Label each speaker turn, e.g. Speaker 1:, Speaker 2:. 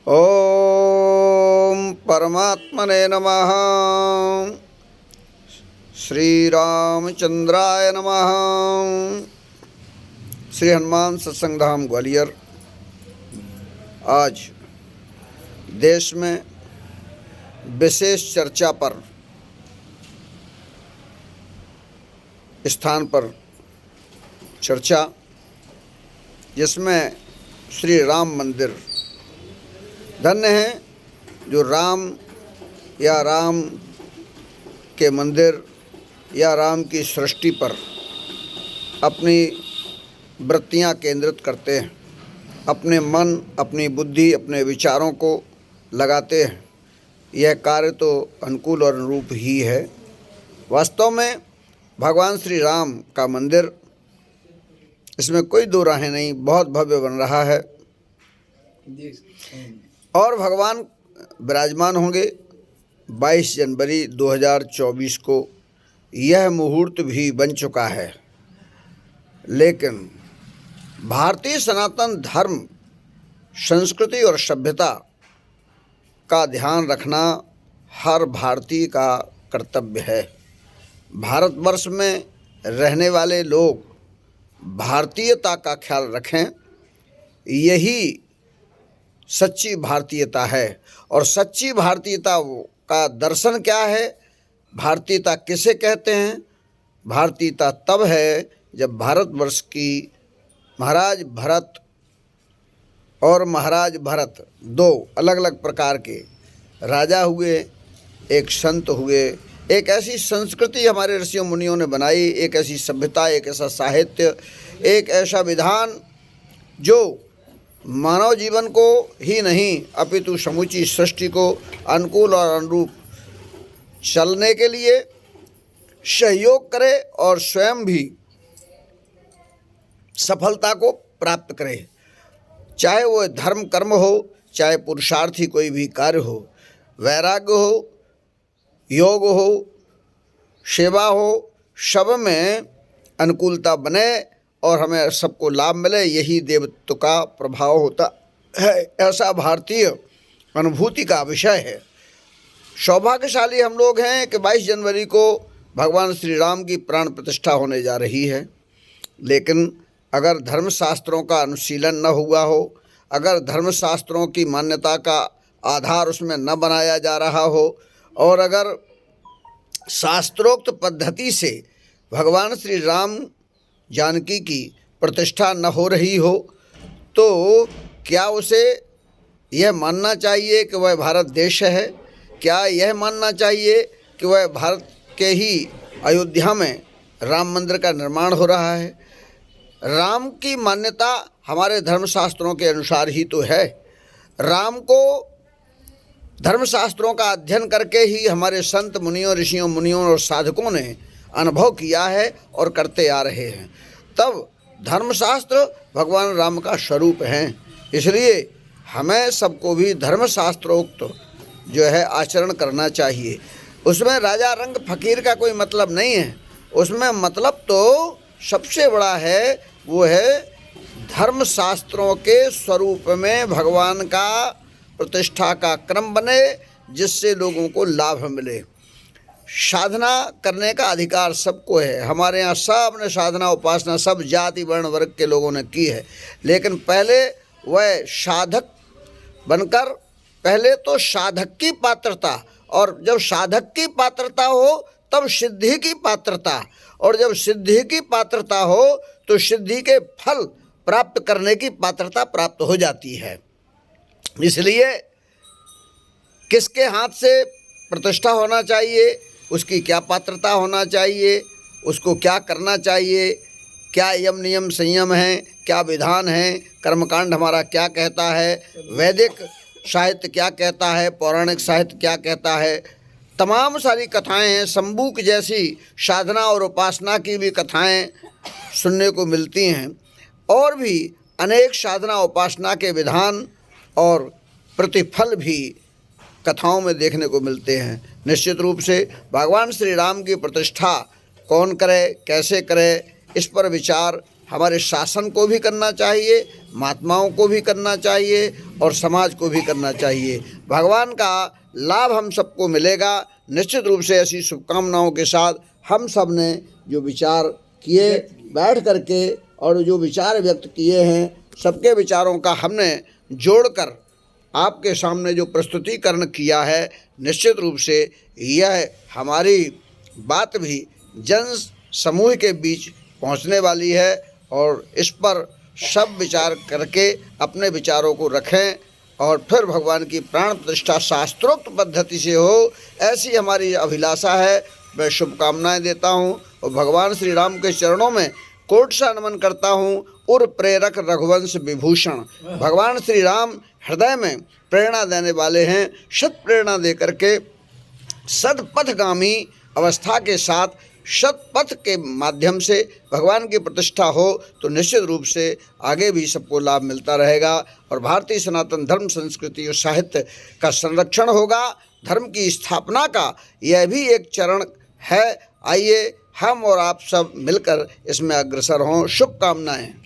Speaker 1: ओम परमात्मने नमः। श्री रामचंद्राय नमः। श्री हनुमान सत्संग धाम ग्वालियर। आज देश में विशेष चर्चा पर स्थान पर चर्चा, जिसमें श्री राम मंदिर, धन्य है जो राम या राम के मंदिर या राम की सृष्टि पर अपनी वृत्तियां केंद्रित करते हैं, अपने मन, अपनी बुद्धि, अपने विचारों को लगाते हैं। यह कार्य तो अनुकूल और अनुरूप ही है। वास्तव में भगवान श्री राम का मंदिर, इसमें कोई दो राहें नहीं, बहुत भव्य बन रहा है और भगवान विराजमान होंगे। 22 जनवरी 2024 को यह मुहूर्त भी बन चुका है, लेकिन भारतीय सनातन धर्म, संस्कृति और सभ्यता का ध्यान रखना हर भारतीय का कर्तव्य है। भारतवर्ष में रहने वाले लोग भारतीयता का ख्याल रखें, यही सच्ची भारतीयता है। और सच्ची भारतीयता का दर्शन क्या है? भारतीयता किसे कहते हैं? भारतीयता तब है जब भारतवर्ष की महाराज भरत और महाराज भरत दो अलग अलग प्रकार के राजा हुए, एक संत हुए, एक ऐसी संस्कृति हमारे ऋषियों मुनियों ने बनाई, एक ऐसी सभ्यता, एक ऐसा साहित्य, एक ऐसा विधान जो मानव जीवन को ही नहीं अपितु समूची सृष्टि को अनुकूल और अनुरूप चलने के लिए सहयोग करे और स्वयं भी सफलता को प्राप्त करे। चाहे वो धर्म कर्म हो, चाहे पुरुषार्थी कोई भी कार्य हो, वैराग्य हो, योग हो, सेवा हो, सब में अनुकूलता बने और हमें सबको लाभ मिले, यही देवत्व का प्रभाव होता है। ऐसा भारतीय अनुभूति का विषय है। सौभाग्यशाली हम लोग हैं कि 22 जनवरी को भगवान श्री राम की प्राण प्रतिष्ठा होने जा रही है। लेकिन अगर धर्मशास्त्रों का अनुशीलन न हुआ हो, अगर धर्मशास्त्रों की मान्यता का आधार उसमें न बनाया जा रहा हो और अगर शास्त्रोक्त पद्धति से भगवान श्री राम जानकी की प्रतिष्ठा न हो रही हो, तो क्या उसे यह मानना चाहिए कि वह भारत देश है? क्या यह मानना चाहिए कि वह भारत के ही अयोध्या में राम मंदिर का निर्माण हो रहा है? राम की मान्यता हमारे धर्मशास्त्रों के अनुसार ही तो है। राम को धर्मशास्त्रों का अध्ययन करके ही हमारे संत मुनियों, ऋषियों मुनियों और साधकों ने अनुभव किया है और करते आ रहे हैं। तब धर्मशास्त्र भगवान राम का स्वरूप हैं। इसलिए हमें सबको भी धर्मशास्त्रोक्त जो है आचरण करना चाहिए। उसमें राजा रंग फकीर का कोई मतलब नहीं है। उसमें मतलब तो सबसे बड़ा है, वो है धर्मशास्त्रों के स्वरूप में भगवान का प्रतिष्ठा का क्रम बने, जिससे लोगों को लाभ मिले। साधना करने का अधिकार सबको है। हमारे यहाँ सब ने साधना उपासना सब जाति वर्ण वर्ग के लोगों ने की है, लेकिन पहले वह साधक बनकर, पहले तो साधक की पात्रता, और जब साधक की पात्रता हो तब सिद्धि की पात्रता, और जब सिद्धि की पात्रता हो तो सिद्धि के फल प्राप्त करने की पात्रता प्राप्त हो जाती है। इसलिए किसके हाथ से प्रतिष्ठा होना चाहिए, उसकी क्या पात्रता होना चाहिए, उसको क्या करना चाहिए, क्या यम नियम संयम है, क्या विधान है, कर्मकांड हमारा क्या कहता है, वैदिक साहित्य क्या कहता है, पौराणिक साहित्य क्या कहता है, तमाम सारी कथाएं हैं। शंबुक जैसी साधना और उपासना की भी कथाएं सुनने को मिलती हैं, और भी अनेक साधना उपासना के विधान और प्रतिफल भी कथाओं में देखने को मिलते हैं। निश्चित रूप से भगवान श्री राम की प्रतिष्ठा कौन करे, कैसे करे, इस पर विचार हमारे शासन को भी करना चाहिए, महात्माओं को भी करना चाहिए और समाज को भी करना चाहिए। भगवान का लाभ हम सबको मिलेगा निश्चित रूप से। ऐसी शुभकामनाओं के साथ हम सब ने जो विचार किए बैठ करके और जो विचार व्यक्त किए हैं, सबके विचारों का हमने जोड़कर आपके सामने जो प्रस्तुतिकरण किया है, निश्चित रूप से यह हमारी बात भी जन समूह के बीच पहुंचने वाली है और इस पर सब विचार करके अपने विचारों को रखें और फिर भगवान की प्राण प्रतिष्ठा शास्त्रोक्त पद्धति से हो, ऐसी हमारी अभिलाषा है। मैं शुभकामनाएं देता हूं और भगवान श्री राम के चरणों में कोटि से नमन करता हूं। उर प्रेरक रघुवंश विभूषण, भगवान श्री राम हृदय में प्रेरणा देने वाले हैं। सत प्रेरणा दे करके सदपथगामी अवस्था के साथ सतपथ के माध्यम से भगवान की प्रतिष्ठा हो तो निश्चित रूप से आगे भी सबको लाभ मिलता रहेगा और भारतीय सनातन धर्म संस्कृति और साहित्य का संरक्षण होगा। धर्म की स्थापना का यह भी एक चरण है। आइए हम और आप सब मिलकर इसमें अग्रसर हों। शुभकामनाएं।